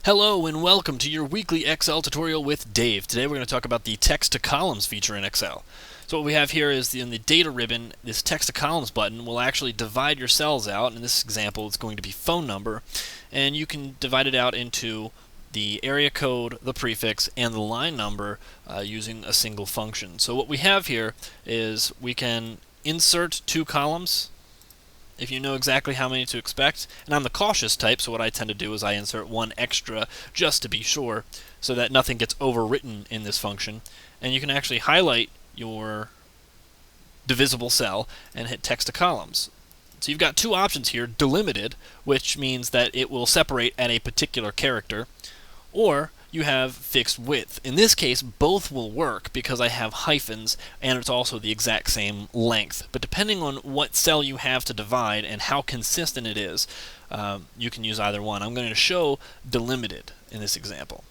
Hello and welcome to your weekly Excel tutorial with Dave. Today we're going to talk about the text to columns feature in Excel. So what we have here is in the data ribbon, this text to columns button will actually divide your cells out. In this example, it's going to be phone number, and you can divide it out into the area code, the prefix, and the line number using a single function. So what we have here is we can insert two columns if you know exactly how many to expect. And I'm the cautious type, so what I tend to do is I insert one extra just to be sure, so that nothing gets overwritten in this function. And you can actually highlight your divisible cell and hit text to columns. So you've got two options here: delimited, which means that it will separate at a particular character, or you have fixed width. In this case, both will work because I have hyphens and it's also the exact same length. But depending on what cell you have to divide and how consistent it is, you can use either one. I'm going to show delimited in this example.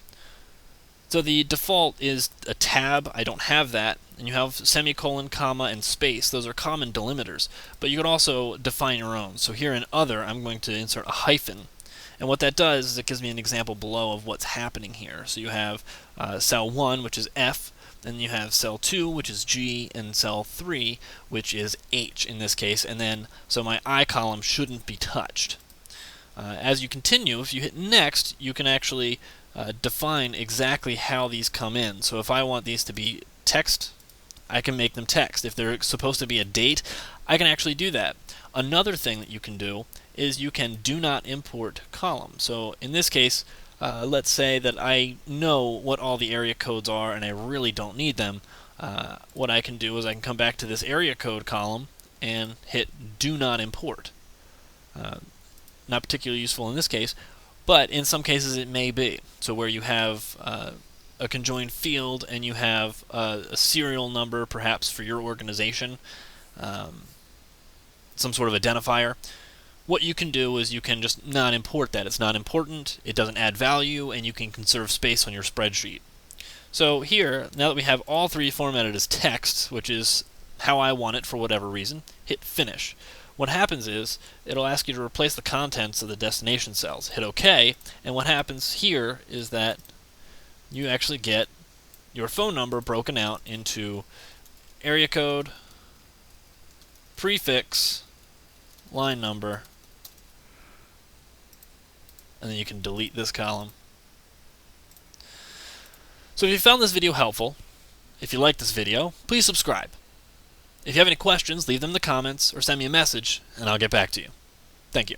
So the default is a tab. I don't have that. And you have semicolon, comma, and space. Those are common delimiters. But you can also define your own. So here in other, I'm going to insert a hyphen. And what that does is it gives me an example below of what's happening here. So you have cell 1, which is F, then you have cell 2, which is G, and cell 3, which is H in this case. And then, so my I column shouldn't be touched. As you continue, if you hit next, you can actually define exactly how these come in. So if I want these to be text, I can make them text. If they're supposed to be a date, I can actually do that. Another thing that you can do is you can do not import column. So in this case, let's say that I know what all the area codes are and I really don't need them. What I can do is I can come back to this area code column and hit do not import. Not particularly useful in this case, but in some cases it may be. So where you have a conjoined field and you have a serial number perhaps for your organization, some sort of identifier, what you can do is you can just not import that. It's not important, it doesn't add value, and you can conserve space on your spreadsheet. So here, now that we have all three formatted as text, which is how I want it for whatever reason, hit finish. What happens is it'll ask you to replace the contents of the destination cells. Hit OK, and what happens here is that you actually get your phone number broken out into area code, prefix, line number, and then you can delete this column. So if you found this video helpful, if you liked this video, please subscribe. If you have any questions, leave them in the comments or send me a message and I'll get back to you. Thank you.